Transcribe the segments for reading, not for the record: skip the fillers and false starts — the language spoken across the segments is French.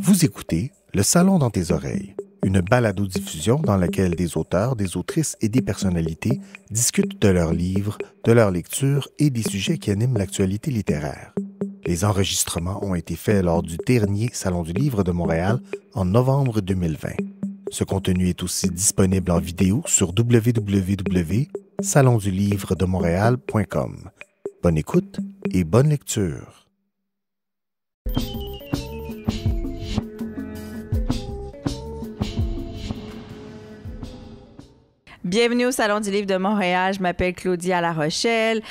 Vous écoutez Le Salon dans tes oreilles, une balado-diffusion dans laquelle des auteurs, des autrices et des personnalités discutent de leurs livres, de leurs lectures et des sujets qui animent l'actualité littéraire. Les enregistrements ont été faits lors du dernier Salon du Livre de Montréal en novembre 2020. Ce contenu est aussi disponible en vidéo sur www.salondulivredemontréal.com. Bonne écoute et bonne lecture. Bienvenue au Salon du Livre de Montréal. Je m'appelle Claudia La Rochelle.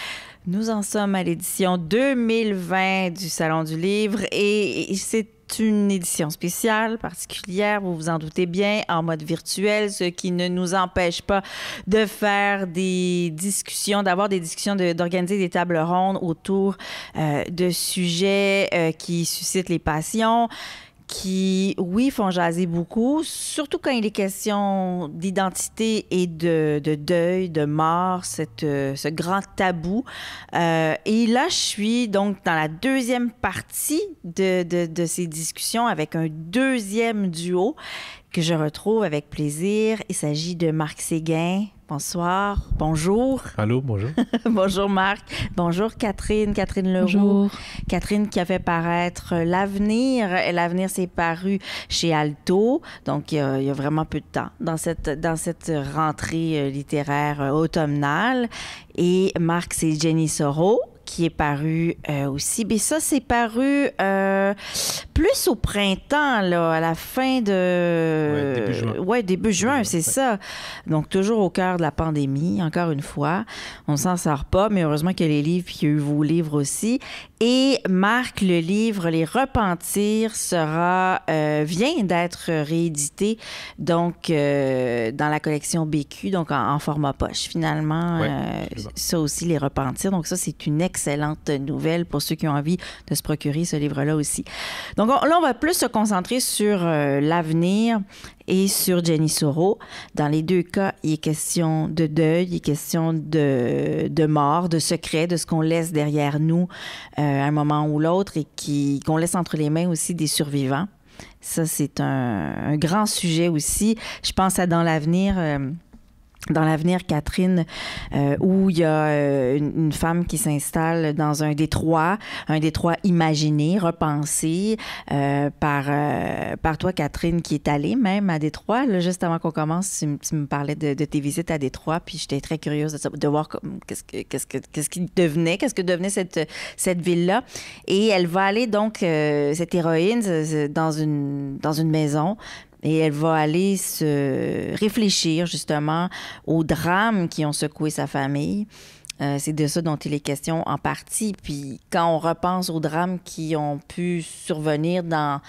Nous en sommes à l'édition 2020 du Salon du Livre et c'est une édition spéciale, particulière, vous vous en doutez bien, en mode virtuel, ce qui ne nous empêche pas de faire des discussions, d'avoir des discussions, d'organiser des tables rondes autour de sujets qui suscitent les passions, qui, oui, font jaser beaucoup, surtout quand il est question d'identité et de deuil, de mort, ce grand tabou. Et là, je suis donc dans la deuxième partie de ces discussions avec un deuxième duo que je retrouve avec plaisir. Il s'agit de Marc Séguin. Bonsoir. Bonjour. Allô, bonjour. Bonjour Marc. Bonjour Catherine Leroux. Bonjour. Catherine qui a fait paraître L'Avenir. L'Avenir s'est paru chez Alto, donc il y a vraiment peu de temps dans cette rentrée littéraire automnale. Et Marc, c'est Jenny Soro qui est paru aussi. Mais ça, c'est paru plus au printemps, là, à la fin de... début juin. Oui, début juin, c'est ça. Donc, toujours au cœur de la pandémie, encore une fois. On s'en sort pas, mais heureusement qu'il y a les livres, puis il y a eu vos livres aussi. Et Marc, le livre Les Repentirs vient d'être réédité, donc dans la collection BQ, donc en format poche, finalement. Ça aussi, Les Repentirs. Donc, ça, c'est une excellente nouvelle pour ceux qui ont envie de se procurer ce livre-là aussi. Donc là, on va plus se concentrer sur L'Avenir et sur Jenny Soro. Dans les deux cas, il est question de deuil, il est question de mort, de secret, de ce qu'on laisse derrière nous à un moment ou l'autre et qu'on laisse entre les mains aussi des survivants. Ça, c'est un grand sujet aussi. Je pense à Dans l'Avenir, Catherine, où il y a une femme qui s'installe dans un détroit imaginé, repensé par toi, Catherine, qui est allée même à Détroit. Là, juste avant qu'on commence, tu me parlais de tes visites à Détroit, puis j'étais très curieuse de voir qu'est-ce que devenait cette ville-là. Et elle va aller donc, cette héroïne, dans une maison. Et elle va aller se réfléchir justement aux drames qui ont secoué sa famille. C'est de ça dont il est question en partie. Puis quand on repense aux drames qui ont pu survenir dans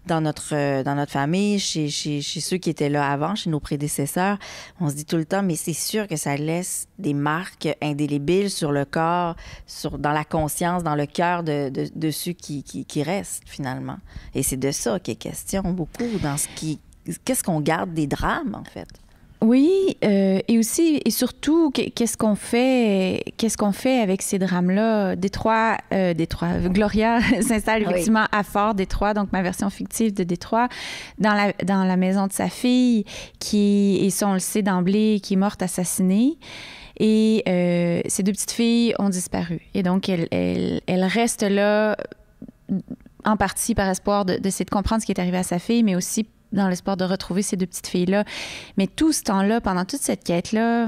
notre famille, chez ceux qui étaient là avant, chez nos prédécesseurs, on se dit tout le temps, mais c'est sûr que ça laisse des marques indélébiles sur le corps, dans la conscience, dans le cœur de ceux qui restent, finalement. Et c'est de ça qu'il est question beaucoup, qu'est-ce qu'on garde des drames, en fait. Oui, et aussi et surtout, qu'est-ce qu'on fait avec ces drames-là? Détroit, Gloria s'installe effectivement à Fort Détroit, donc ma version fictive de Détroit, dans la maison de sa fille, et ça, on le sait d'emblée, qui est morte assassinée. Et ces deux petites filles ont disparu. Et donc, elle reste là, en partie par espoir d'essayer de comprendre ce qui est arrivé à sa fille, mais aussi dans l'espoir de retrouver ces deux petites filles-là. Mais tout ce temps-là, pendant toute cette quête-là,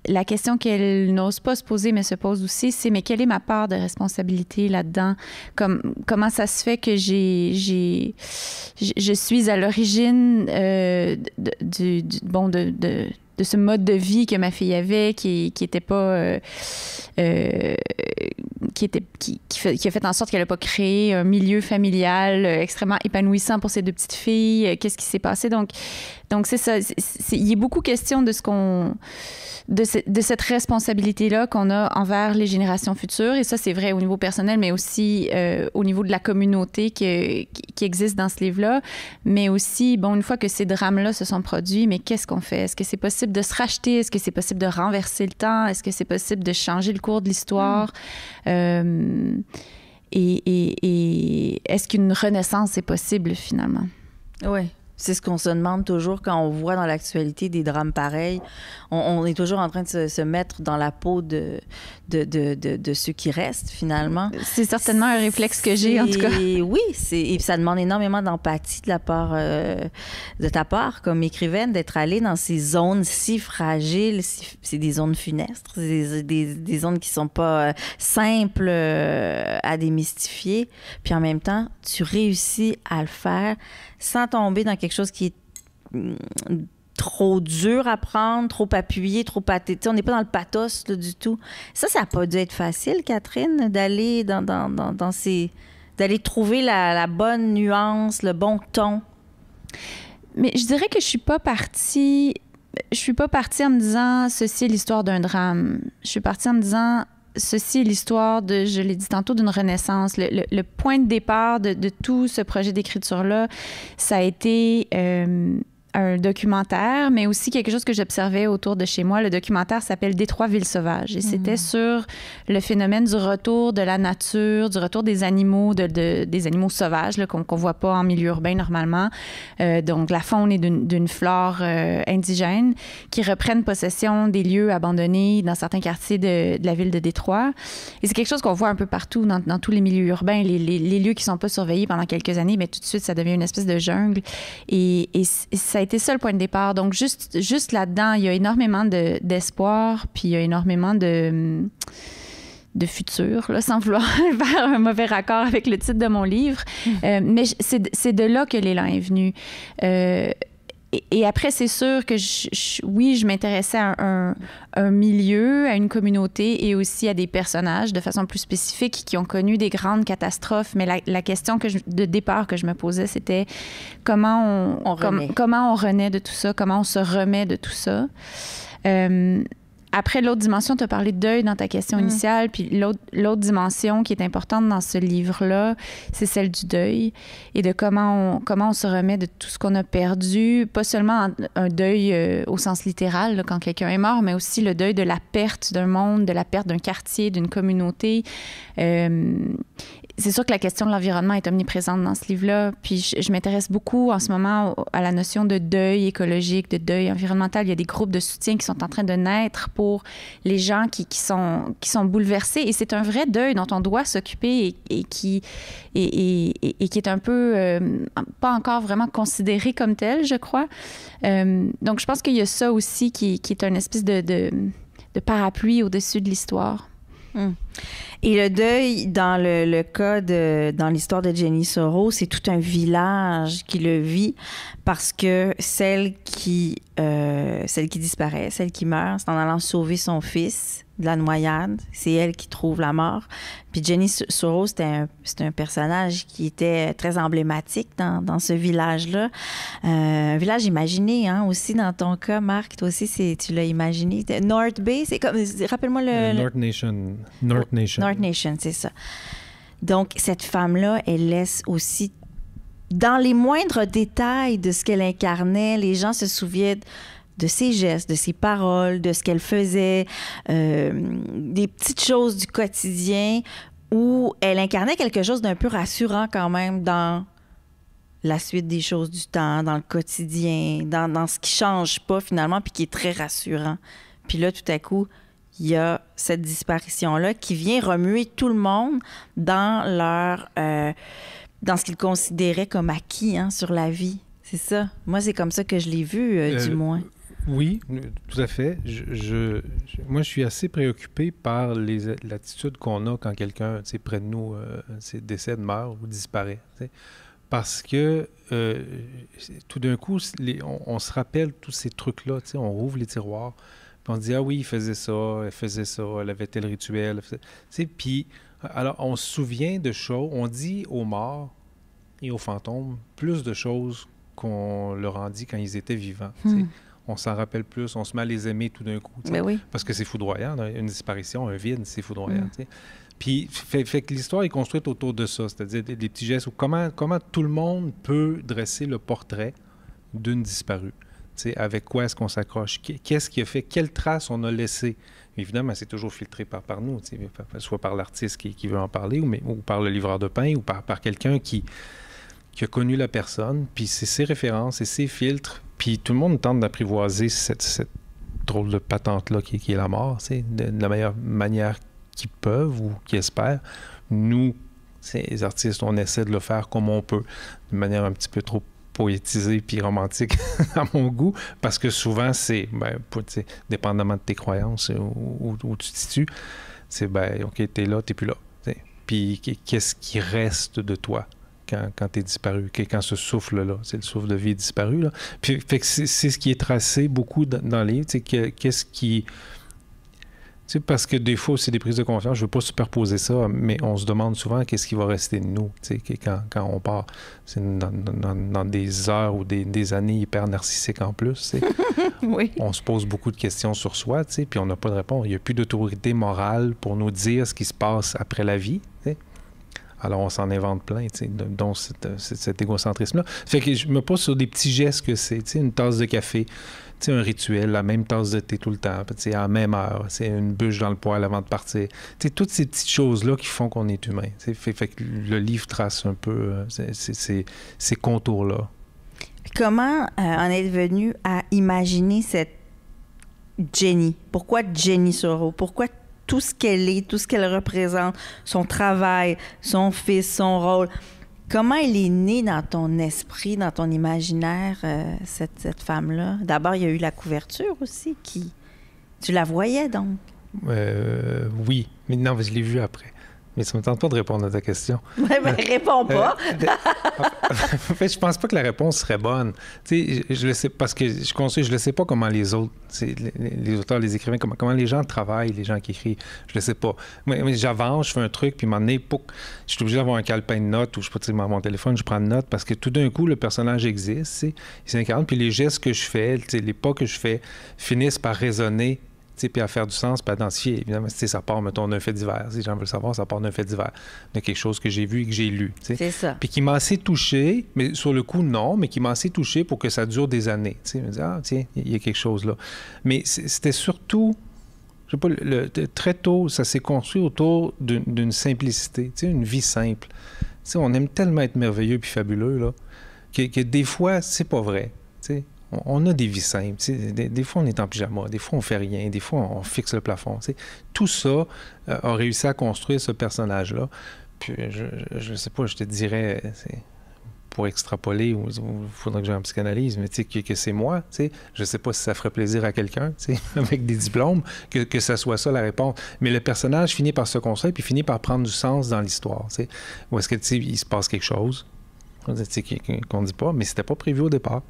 la question qu'elle n'ose pas se poser, mais se pose aussi, c'est mais quelle est ma part de responsabilité là-dedans? Comment ça se fait que je suis à l'origine de ce mode de vie que ma fille avait, qui était pas... qui a fait en sorte qu'elle n'a pas créé un milieu familial extrêmement épanouissant pour ses deux petites filles. Qu'est-ce qui s'est passé? Donc c'est ça. Il y a beaucoup question de de cette responsabilité-là qu'on a envers les générations futures. Et ça, c'est vrai au niveau personnel, mais aussi au niveau de la communauté qui existe dans ce livre-là. Mais aussi, bon, une fois que ces drames-là se sont produits, mais qu'est-ce qu'on fait? Est-ce que c'est possible de se racheter? Est-ce que c'est possible de renverser le temps? Est-ce que c'est possible de changer le cours de l'histoire? Et est-ce qu'une renaissance est possible, finalement? Oui. C'est ce qu'on se demande toujours quand on voit dans l'actualité des drames pareils. On est toujours en train de se mettre dans la peau de ceux qui restent, finalement. C'est certainement un réflexe que j'ai, en tout cas. Oui, et ça demande énormément d'empathie de ta part, comme écrivaine, d'être allée dans ces zones si fragiles. C'est des zones funestes, des zones qui sont pas simples à démystifier. Puis en même temps, tu réussis à le faire sans tomber dans quelque chose qui est trop dur à prendre, trop appuyé, trop pathétique. On n'est pas dans le pathos là, du tout. Ça n'a pas dû être facile, Catherine, d'aller dans ces... d'aller trouver la bonne nuance, le bon ton. Mais je dirais que je suis pas partie en me disant « ceci est l'histoire d'un drame ». Je suis partie en me disant... Ceci est l'histoire je l'ai dit tantôt, d'une renaissance. Le point de départ de tout ce projet d'écriture-là, ça a été un documentaire, mais aussi quelque chose que j'observais autour de chez moi. Le documentaire s'appelle « Détroit, ville sauvage ». Et c'était sur le phénomène du retour de la nature, du retour des animaux, des animaux sauvages là, qu'on voit pas en milieu urbain normalement. Donc, la faune et d'une flore indigène qui reprennent possession des lieux abandonnés dans certains quartiers de la ville de Détroit. Et c'est quelque chose qu'on voit un peu partout dans tous les milieux urbains. Les lieux qui sont pas surveillés pendant quelques années, mais tout de suite, ça devient une espèce de jungle. Et ça a été ça le point de départ. Donc, juste là-dedans, il y a énormément d'espoir, puis il y a énormément de futur, là, sans vouloir faire un mauvais raccord avec le titre de mon livre. Mais c'est de là que l'élan est venu. Et après, c'est sûr que oui, je m'intéressais à un milieu, à une communauté et aussi à des personnages de façon plus spécifique qui ont connu des grandes catastrophes. Mais la question de départ que je me posais, c'était comment on renaît de tout ça, comment on se remet de tout ça. Après, l'autre dimension, tu as parlé de deuil dans ta question initiale, puis l'autre dimension qui est importante dans ce livre-là, c'est celle du deuil et de comment on se remet de tout ce qu'on a perdu, pas seulement un deuil au sens littéral, là, quand quelqu'un est mort, mais aussi le deuil de la perte d'un monde, de la perte d'un quartier, d'une communauté. C'est sûr que la question de l'environnement est omniprésente dans ce livre-là. Puis je m'intéresse beaucoup en ce moment à la notion de deuil écologique, de deuil environnemental. Il y a des groupes de soutien qui sont en train de naître pour les gens qui sont bouleversés. Et c'est un vrai deuil dont on doit s'occuper et qui est un peu pas encore vraiment considéré comme tel, je crois. Donc je pense qu'il y a ça aussi qui est une espèce de parapluie au-dessus de l'histoire. Et le deuil, dans le cas dans l'histoire de Jenny Soro, c'est tout un village qui le vit parce que celle qui disparaît, celle qui meurt, c'est en allant sauver son fils de la noyade. C'est elle qui trouve la mort. Puis Jenny Soro, c'est un personnage qui était très emblématique dans ce village-là. Un village imaginé, hein, aussi dans ton cas, Marc. Toi aussi, tu l'as imaginé. North Bay, c'est comme... Rappelle-moi North Nation. North Nation, c'est ça. Donc, cette femme-là, elle laisse aussi... Dans les moindres détails de ce qu'elle incarnait, les gens se souviennent de ses gestes, de ses paroles, de ce qu'elle faisait, des petites choses du quotidien où elle incarnait quelque chose d'un peu rassurant quand même dans la suite des choses du temps, dans le quotidien, dans ce qui change pas finalement puis qui est très rassurant. Puis là, tout à coup, il y a cette disparition-là qui vient remuer tout le monde dans dans ce qu'ils considéraient comme acquis, hein, sur la vie. C'est ça. Moi, c'est comme ça que je l'ai vu, du moins. Oui, tout à fait. Moi, je suis assez préoccupé par l'attitude qu'on a quand quelqu'un, près de nous, décède, meurt ou disparaît. Parce que tout d'un coup, on se rappelle tous ces trucs-là. On rouvre les tiroirs, puis on se dit « Ah oui, il faisait ça, elle faisait ça, elle avait tel rituel. » Puis, alors, on se souvient de choses. On dit aux morts et aux fantômes plus de choses qu'on leur en dit quand ils étaient vivants. On s'en rappelle plus, on se met à les aimer tout d'un coup. Ben oui. Parce que c'est foudroyant, une disparition, un vide, c'est foudroyant. Puis, fait que l'histoire est construite autour de ça, c'est-à-dire des petits gestes où comment tout le monde peut dresser le portrait d'une disparue. Avec quoi est-ce qu'on s'accroche? Qu'est-ce qui a fait? Quelle trace on a laissée? Évidemment, c'est toujours filtré par nous, soit par l'artiste qui veut en parler, ou par le livreur de pain, ou par quelqu'un qui a connu la personne, puis c'est ses références et ses filtres, puis tout le monde tente d'apprivoiser cette drôle de patente-là qui est la mort, de la meilleure manière qu'ils peuvent ou qu'ils espèrent. Nous, les artistes, on essaie de le faire comme on peut, de manière un petit peu trop poétisée puis romantique à mon goût, parce que souvent, c'est, dépendamment de tes croyances où tu te situes, c'est, OK, t'es là, t'es plus là. Puis qu'est-ce qui reste de toi quand t'es disparu, quand ce souffle-là, c'est le souffle de vie est disparu, là. Puis fait que c'est ce qui est tracé beaucoup dans les livres, qu'est-ce qui... parce que des fois, c'est des prises de conscience. Je ne veux pas superposer ça, mais on se demande souvent qu'est-ce qui va rester de nous quand on part. C'est dans des heures ou des années hyper narcissiques en plus. Oui. On se pose beaucoup de questions sur soi, puis on n'a pas de réponse. Il n'y a plus d'autorité morale pour nous dire ce qui se passe après la vie. Alors, on s'en invente plein, dont cet égocentrisme-là. Fait que je me pose sur des petits gestes que c'est, une tasse de café, un rituel, la même tasse de thé tout le temps, à la même heure, une bûche dans le poêle avant de partir. Toutes ces petites choses-là qui font qu'on est humain. Fait que le livre trace un peu ces contours-là. Puis comment en êtes venu à imaginer cette Jenny? Pourquoi Jenny Soro? Pourquoi tout ce qu'elle est, tout ce qu'elle représente, son travail, son fils, son rôle? Comment elle est née dans ton esprit, dans ton imaginaire, cette femme-là? D'abord, il y a eu la couverture aussi. Tu la voyais, donc? Oui, mais non, je l'ai vue après. Mais ça ne me tente pas de répondre à ta question. Oui, mais réponds pas. En fait, je pense pas que la réponse serait bonne. Je le sais, parce que je le sais pas comment les autres, les auteurs, les écrivains, comment les gens travaillent, les gens qui écrivent. Je le sais pas. Mais j'avance, je fais un truc, puis à un moment donné, je suis obligé d'avoir un calepin de notes ou je sais pas, mon téléphone, je prends une note parce que tout d'un coup, le personnage existe, il s'incarne, puis les gestes que je fais, les pas que je fais, finissent par résonner, puis à faire du sens, puis à identifier. Évidemment, ça part, mettons, d'un fait divers. Si les gens veulent savoir, ça part d'un fait divers, de quelque chose que j'ai vu et que j'ai lu. C'est ça. Puis qui m'a assez touché, mais sur le coup, non, mais qui m'a assez touché pour que ça dure des années. Je me dis, tiens, il y a quelque chose là. Mais c'était surtout, je sais pas, très tôt, ça s'est construit autour d'une simplicité, une vie simple. On aime tellement être merveilleux puis fabuleux, là, que des fois, c'est pas vrai. On a des vies simples. Des fois, on est en pyjama. Des fois, on fait rien. Des fois, on fixe le plafond. Tout ça a réussi à construire ce personnage-là. Puis, je ne sais pas, je te dirais, pour extrapoler, il faudrait que j'ai une psychanalyse, mais que c'est moi. Je ne sais pas si ça ferait plaisir à quelqu'un, avec des diplômes, que ça soit ça la réponse. Mais le personnage finit par se construire puis finit par prendre du sens dans l'histoire. Où est-ce que il se passe quelque chose qu'on ne dit pas, mais c'était pas prévu au départ.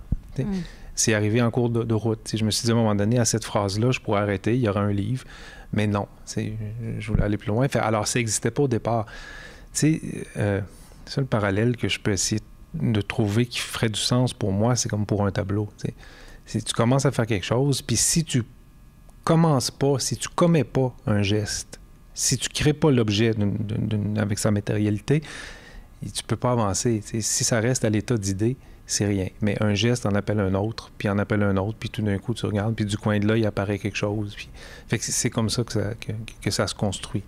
C'est arrivé en cours de route. Je me suis dit à un moment donné, à cette phrase-là, je pourrais arrêter, il y aura un livre. Mais non, je voulais aller plus loin. Alors, ça n'existait pas au départ. C'est le parallèle que je peux essayer de trouver qui ferait du sens pour moi, c'est comme pour un tableau. Si tu commences à faire quelque chose, puis si tu commences pas, si tu commets pas un geste, si tu crées pas l'objet avec sa matérialité, tu peux pas avancer. Si ça reste à l'état d'idée, c'est rien. Mais un geste en appelle un autre, puis en appelle un autre, puis tout d'un coup, tu regardes, puis du coin de l'œil, il apparaît quelque chose. Puis... Fait que c'est comme ça que ça se construit.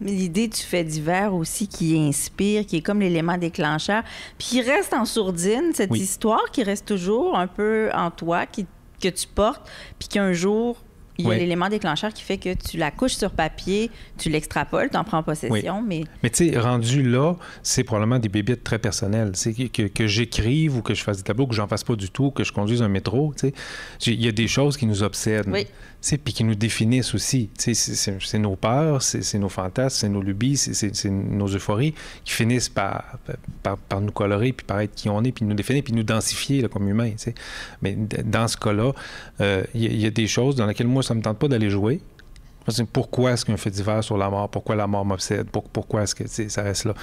Mais l'idée du fait divers aussi qui inspire, qui est comme l'élément déclencheur, puis qui reste en sourdine, cette histoire qui reste toujours un peu en toi, que tu portes, puis qu'un jour, il y a l'élément déclencheur qui fait que tu la couches sur papier, tu l'extrapoles, tu en prends possession, mais tu sais, rendu là, c'est probablement des bébites très personnelles. C'est que j'écrive ou que je fasse des tableaux, que j'en fasse pas du tout, que je conduise un métro, tu sais. Il y a des choses qui nous obsèdent, puis qui nous définissent aussi. C'est nos peurs, c'est nos fantasmes, c'est nos lubies, c'est nos euphories qui finissent par nous colorer, puis par être qui on est, puis nous définir, puis nous densifier là, comme humains. T'sais. Mais dans ce cas-là, il y a des choses dans lesquelles moi, ça me tente pas d'aller jouer. Pourquoi est-ce qu'un fait divers sur la mort? Pourquoi la mort m'obsède? Pourquoi est-ce que ça reste là?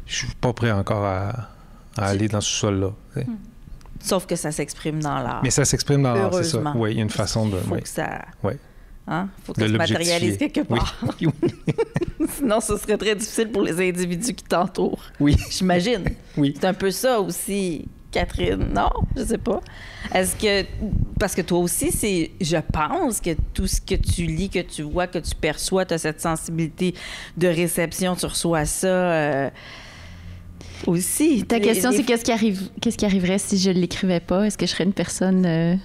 Je suis pas prêt encore à aller dans ce sol-là. Sauf que ça s'exprime dans l'art. Mais ça s'exprime dans l'art, c'est ça. Oui, il y a une façon de... Il faut que ça... Oui. Hein? Faut que ça se matérialise quelque part. Oui. Sinon, ce serait très difficile pour les individus qui t'entourent. Oui. J'imagine. Oui. C'est un peu ça aussi Catherine? Non, je sais pas. Est-ce que... Parce que toi aussi, je pense que tout ce que tu lis, que tu vois, que tu perçois, tu as cette sensibilité de réception, tu reçois ça aussi. Ta question, c'est qu'est-ce qui arriverait si je l'écrivais pas? Est-ce que je serais une personne...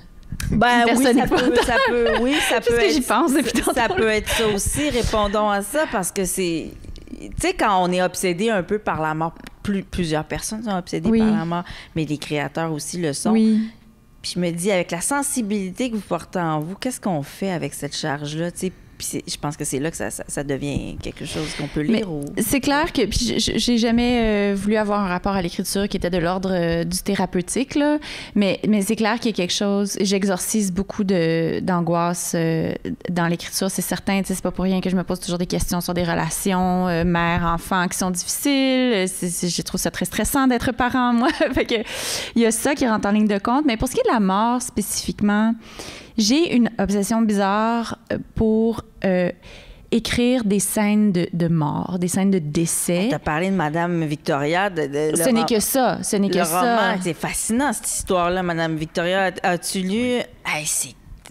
Ben oui, ça peut être... j'y pense depuis ça peut être ça aussi. Répondons à ça parce que c'est... Tu sais, quand on est obsédé un peu par la mort, plusieurs personnes sont obsédées par la mort, mais les créateurs aussi le sont. Oui. Puis je me dis, avec la sensibilité que vous portez en vous, qu'est-ce qu'on fait avec cette charge-là? Tu sais, puis je pense que c'est là que ça devient quelque chose qu'on peut lire. C'est clair que puis j'ai jamais voulu avoir un rapport à l'écriture qui était de l'ordre du thérapeutique, là. Mais c'est clair qu'il y a quelque chose... J'exorcise beaucoup d'angoisse dans l'écriture, c'est certain. C'est pas pour rien que je me pose toujours des questions sur des relations mère-enfant qui sont difficiles. Je trouve ça très stressant d'être parent, moi. Fait que il y a ça qui rentre en ligne de compte. Mais pour ce qui est de la mort spécifiquement... J'ai une obsession bizarre pour écrire des scènes de mort, des scènes de décès. Tu as parlé de Madame Victoria. Ce n'est que ça. Roman, c'est fascinant, cette histoire-là, Madame Victoria. As-tu lu?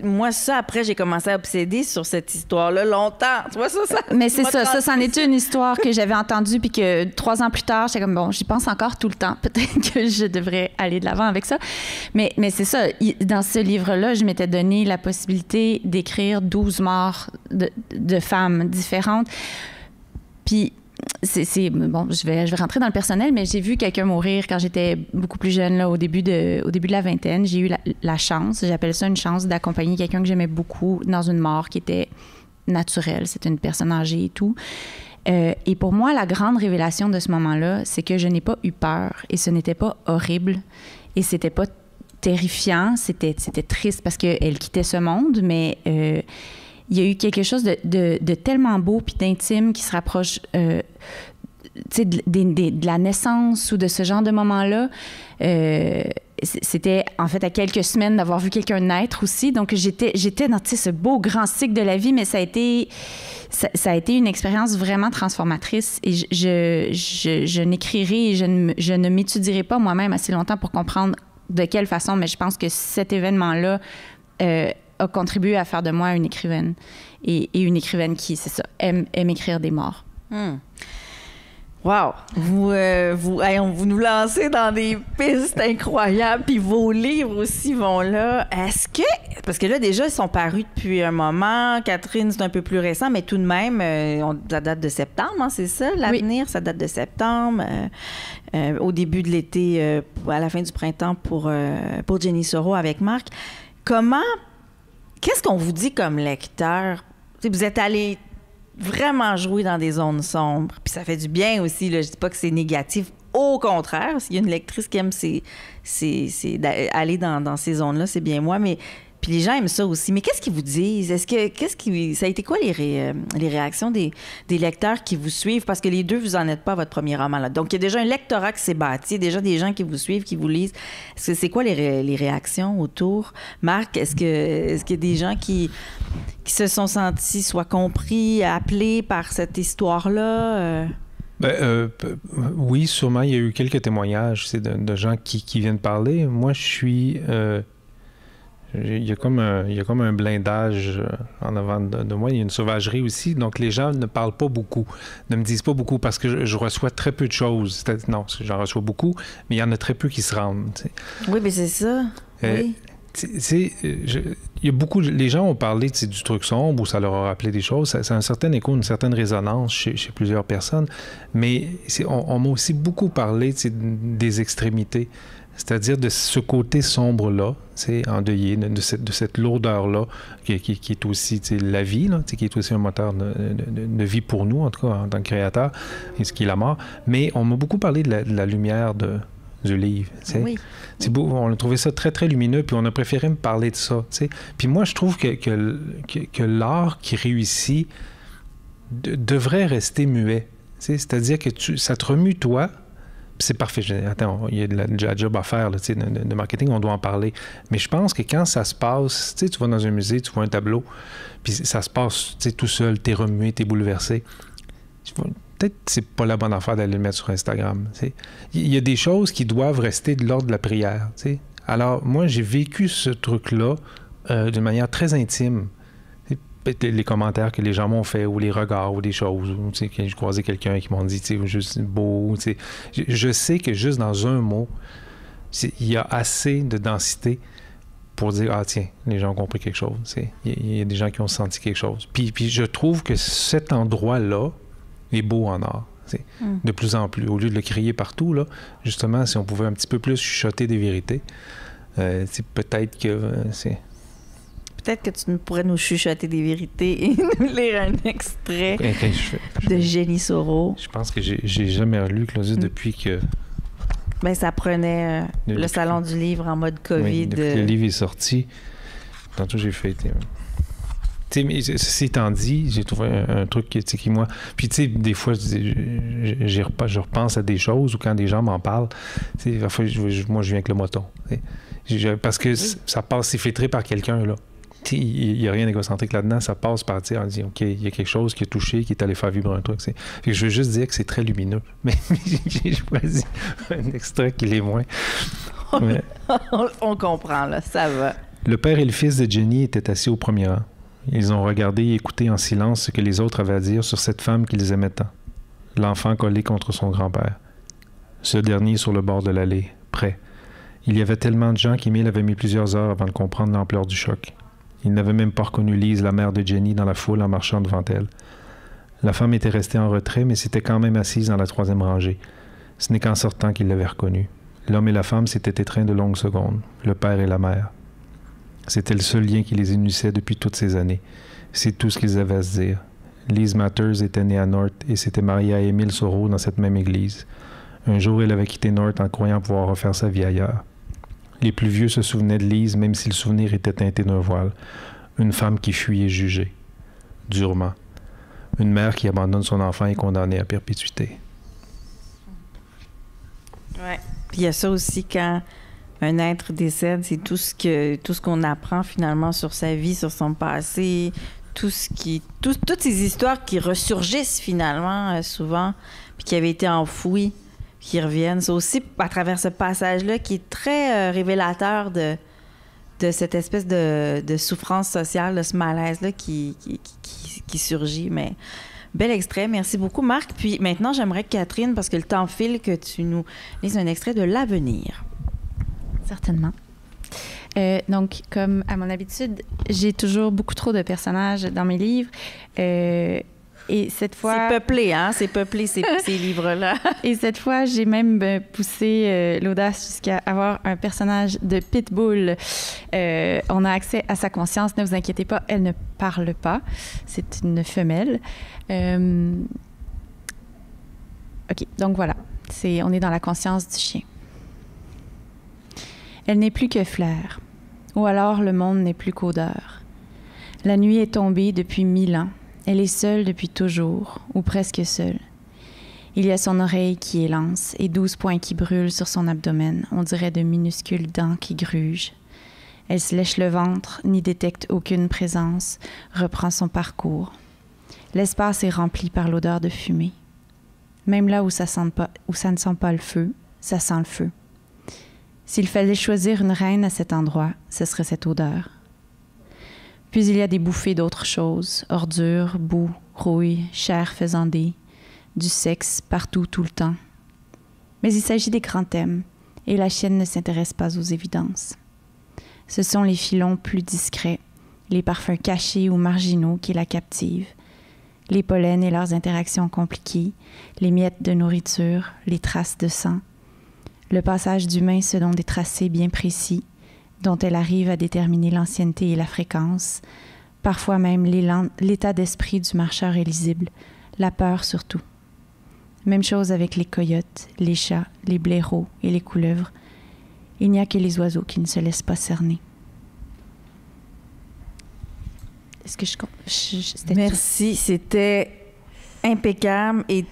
Moi, ça, après, j'ai commencé à obséder sur cette histoire-là longtemps. Tu vois, ça... Mais c'est ça. Ça, c'en est une histoire que j'avais entendue, puis que 3 ans plus tard, j'étais comme, bon, j'y pense encore tout le temps. Peut-être que je devrais aller de l'avant avec ça. Mais c'est ça. Dans ce livre-là, je m'étais donné la possibilité d'écrire 12 morts de femmes différentes. Puis... bon, je vais rentrer dans le personnel, mais j'ai vu quelqu'un mourir quand j'étais beaucoup plus jeune, là, au début de la vingtaine. J'ai eu la chance, j'appelle ça une chance, d'accompagner quelqu'un que j'aimais beaucoup dans une mort qui était naturelle. C'était une personne âgée et tout. Et pour moi, la grande révélation de ce moment-là, c'est que je n'ai pas eu peur et ce n'était pas horrible et c'était pas terrifiant. C'était triste parce qu'elle quittait ce monde, mais... il y a eu quelque chose de tellement beau puis d'intime qui se rapproche de la naissance ou de ce genre de moment-là. C'était, en fait, à quelques semaines d'avoir vu quelqu'un naître aussi. Donc, j'étais dans ce beau grand cycle de la vie, mais ça a été une expérience vraiment transformatrice. Et je n'écrirai et je ne m'étudierai pas moi-même assez longtemps pour comprendre de quelle façon, mais je pense que cet événement-là... a contribué à faire de moi une écrivaine. Et une écrivaine qui, c'est ça, aime écrire des morts. Wow! Vous nous lancez dans des pistes incroyables, puis vos livres aussi vont là. Est-ce que... Parce que là, déjà, ils sont parus depuis un moment. Catherine, c'est un peu plus récent, mais tout de même, ça date de septembre, hein, c'est ça? L'avenir, ça date de septembre. Au début de l'été, à la fin du printemps pour Jenny Soro avec Marc. Qu'est-ce qu'on vous dit comme lecteur? T'sais, vous êtes allé vraiment jouer dans des zones sombres, puis ça fait du bien aussi. Là. Je dis pas que c'est négatif. Au contraire, s'il y a une lectrice qui aime aller dans ces zones-là, c'est bien moi. Mais puis les gens aiment ça aussi. Mais qu'est-ce qu'ils vous disent? Ça a été quoi les réactions des lecteurs qui vous suivent? Parce que les deux, vous n'en êtes pas à votre premier roman. Là. Donc, il y a déjà un lectorat qui s'est bâti, déjà des gens qui vous suivent, qui vous lisent. C'est quoi les réactions autour? Marc, est-ce qu'il y a des gens qui se sont sentis soit compris, appelés par cette histoire-là? Oui, sûrement. Il y a eu quelques témoignages de gens qui viennent parler. Moi, je suis... Il y a comme un blindage en avant de moi. Il y a une sauvagerie aussi. Donc, les gens ne parlent pas beaucoup, ne me disent pas beaucoup parce que je reçois très peu de choses. Non, j'en reçois beaucoup, mais il y en a très peu qui se rendent. T'sais. Oui, mais c'est ça. Oui. Il y a beaucoup... Les gens ont parlé du truc sombre où ça leur a rappelé des choses. Ça a un certain écho, une certaine résonance chez plusieurs personnes. Mais on m'a aussi beaucoup parlé des extrémités. C'est-à-dire de ce côté sombre-là, endeuillé, de cette lourdeur-là, qui est aussi la vie, là, qui est aussi un moteur de vie pour nous, en tout cas, en tant que créateur, et ce qui est la mort. Mais on m'a beaucoup parlé de la lumière du livre. Oui. C'est beau, on a trouvé ça très, très lumineux, puis on a préféré me parler de ça. T'sais. Puis moi, je trouve que l'art qui réussit devrait rester muet. C'est-à-dire que ça te remue, toi. C'est parfait. Attends, il y a de la job à faire là, de marketing, on doit en parler. Mais je pense que quand ça se passe, tu vas dans un musée, tu vois un tableau, puis ça se passe tout seul, t'es remué, t'es bouleversé. peut-être que c'est pas la bonne affaire d'aller le mettre sur Instagram. Il y a des choses qui doivent rester de l'ordre de la prière. T'sais. Alors, moi, j'ai vécu ce truc-là d'une manière très intime. Les commentaires que les gens m'ont fait, ou les regards, ou des choses, ou quand j'ai croisé quelqu'un qui m'ont dit, juste beau. Je sais que juste dans un mot, il y a assez de densité pour dire, ah tiens, les gens ont compris quelque chose. Il y a des gens qui ont senti quelque chose. Puis je trouve que cet endroit-là est beau en art. De plus en plus. Au lieu de le crier partout, là, justement, si on pouvait un petit peu plus chuchoter des vérités, peut-être que... Peut-être que tu pourrais nous chuchoter des vérités et nous lire un extrait de Jenny Soro. Je pense que j'ai jamais relu Claudius depuis que... Ben, ça prenait le Salon du livre en mode COVID. Oui, depuis que le livre est sorti. Tantôt, j'ai fait... mais ceci étant dit, j'ai trouvé un truc qui moi... Puis, tu sais, des fois, je repense à des choses ou quand des gens m'en parlent, parfois, moi, je viens avec le moton. Parce que ça passe, c'est filtré par quelqu'un, là. Il n'y a rien d'égocentrique là-dedans. Ça passe par dire, on dit, OK, il y a quelque chose qui a touché, qui est allé faire vibrer un truc. Je veux juste dire que c'est très lumineux. Mais j'ai choisi un extrait qui l'est moins. Mais... On comprend, là. Ça va. Le père et le fils de Jenny étaient assis au premier rang. Ils ont regardé et écouté en silence ce que les autres avaient à dire sur cette femme qu'ils aimaient tant. L'enfant collé contre son grand-père. Ce dernier sur le bord de l'allée, prêt. Il y avait tellement de gens qu'Émile avait mis plusieurs heures avant de comprendre l'ampleur du choc. Il n'avait même pas reconnu Lise, la mère de Jenny, dans la foule en marchant devant elle. La femme était restée en retrait, mais s'était quand même assise dans la troisième rangée. Ce n'est qu'en sortant qu'il l'avait reconnue. L'homme et la femme s'étaient étreints de longues secondes, le père et la mère. C'était le seul lien qui les unissait depuis toutes ces années. C'est tout ce qu'ils avaient à se dire. Lise Matters était née à North et s'était mariée à Émile Soro dans cette même église. Un jour, elle avait quitté North en croyant pouvoir refaire sa vie ailleurs. Les plus vieux se souvenaient de Lise, même si le souvenir était teinté d'un voile. Une femme qui fuit et jugée. Durement. Une mère qui abandonne son enfant et condamnée à perpétuité. Oui. Puis il y a ça aussi quand un être décède, c'est tout ce qu'on apprend finalement sur sa vie, sur son passé, toutes ces histoires qui ressurgissent finalement souvent, puis qui avaient été enfouies, qui reviennent. C'est aussi à travers ce passage-là qui est très révélateur de cette espèce de souffrance sociale, de ce malaise-là qui surgit. Mais bel extrait. Merci beaucoup, Marc. Puis maintenant, j'aimerais que Catherine, parce que le temps file, que tu nous lises un extrait de L'Avenir. Certainement. Donc, comme à mon habitude, j'ai toujours beaucoup trop de personnages dans mes livres. Et cette fois... C'est peuplé, hein? C'est peuplé, ces livres-là. Et cette fois, j'ai même poussé l'audace jusqu'à avoir un personnage de pitbull. On a accès à sa conscience. Ne vous inquiétez pas, elle ne parle pas. C'est une femelle. OK, donc voilà. On est dans la conscience du chien. Elle n'est plus que fleur. Ou alors le monde n'est plus qu'odeur. La nuit est tombée depuis 1000 ans. Elle est seule depuis toujours, ou presque seule. Il y a son oreille qui élance et 12 points qui brûlent sur son abdomen, on dirait de minuscules dents qui grugent. Elle se lèche le ventre, n'y détecte aucune présence, reprend son parcours. L'espace est rempli par l'odeur de fumée. Même là où ça ne sent pas le feu, ça sent le feu. S'il fallait choisir une reine à cet endroit, ce serait cette odeur. Puis il y a des bouffées d'autres choses, ordures, boue, rouille, chair faisandée, du sexe partout, tout le temps. Mais il s'agit des grands thèmes, et la chienne ne s'intéresse pas aux évidences. Ce sont les filons plus discrets, les parfums cachés ou marginaux qui la captivent, les pollens et leurs interactions compliquées, les miettes de nourriture, les traces de sang, le passage d'humains selon des tracés bien précis, dont elle arrive à déterminer l'ancienneté et la fréquence, parfois même l'état d'esprit du marcheur est lisible, la peur surtout. Même chose avec les coyotes, les chats, les blaireaux et les couleuvres. Il n'y a que les oiseaux qui ne se laissent pas cerner. Est-ce que Merci, c'était impeccable et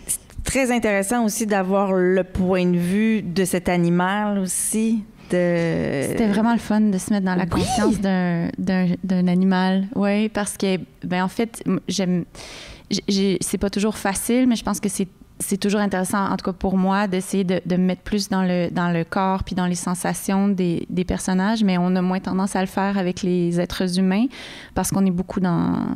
très intéressant aussi d'avoir le point de vue de cet animal aussi. C'était vraiment le fun de se mettre dans la conscience d'un animal. Oui, parce que, en fait, c'est pas toujours facile, mais je pense que c'est toujours intéressant, en tout cas pour moi, d'essayer de me mettre plus dans le corps puis dans les sensations des personnages, mais on a moins tendance à le faire avec les êtres humains parce qu'on est beaucoup dans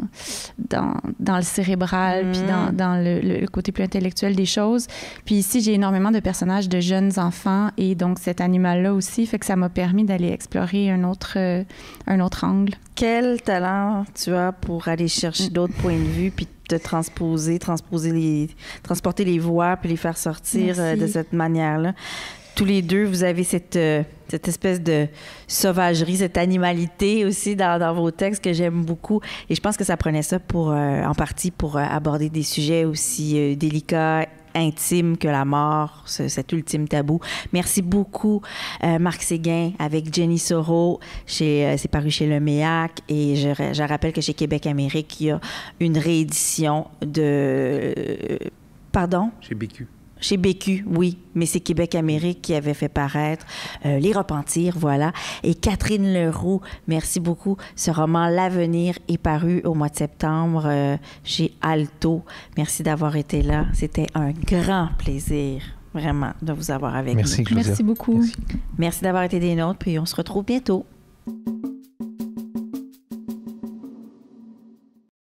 le cérébral puis dans le côté plus intellectuel des choses. Puis ici, j'ai énormément de personnages de jeunes enfants et donc cet animal-là aussi, fait que ça m'a permis d'aller explorer un autre angle. Quel talent tu as pour aller chercher d'autres points de vue puis te transporter les voix puis les faire sortir de cette manière-là. Tous les deux, vous avez cette espèce de sauvagerie, cette animalité aussi dans vos textes que j'aime beaucoup. Et je pense que ça prenait ça en partie pour aborder des sujets aussi délicats, intime que la mort, cet ultime tabou. Merci beaucoup, Marc Séguin, avec Jenny Soro. C'est paru chez Le Méac. Et je rappelle que chez Québec Amérique, il y a une réédition de... Pardon? Chez BQ. Chez BQ, oui, mais c'est Québec Amérique qui avait fait paraître Les Repentirs, voilà. Et Catherine Leroux, merci beaucoup. Ce roman L'Avenir est paru au mois de septembre chez Alto. Merci d'avoir été là. C'était un grand plaisir, vraiment, de vous avoir avec nous. Merci, Claudia. Merci beaucoup. Merci d'avoir été des nôtres, puis on se retrouve bientôt.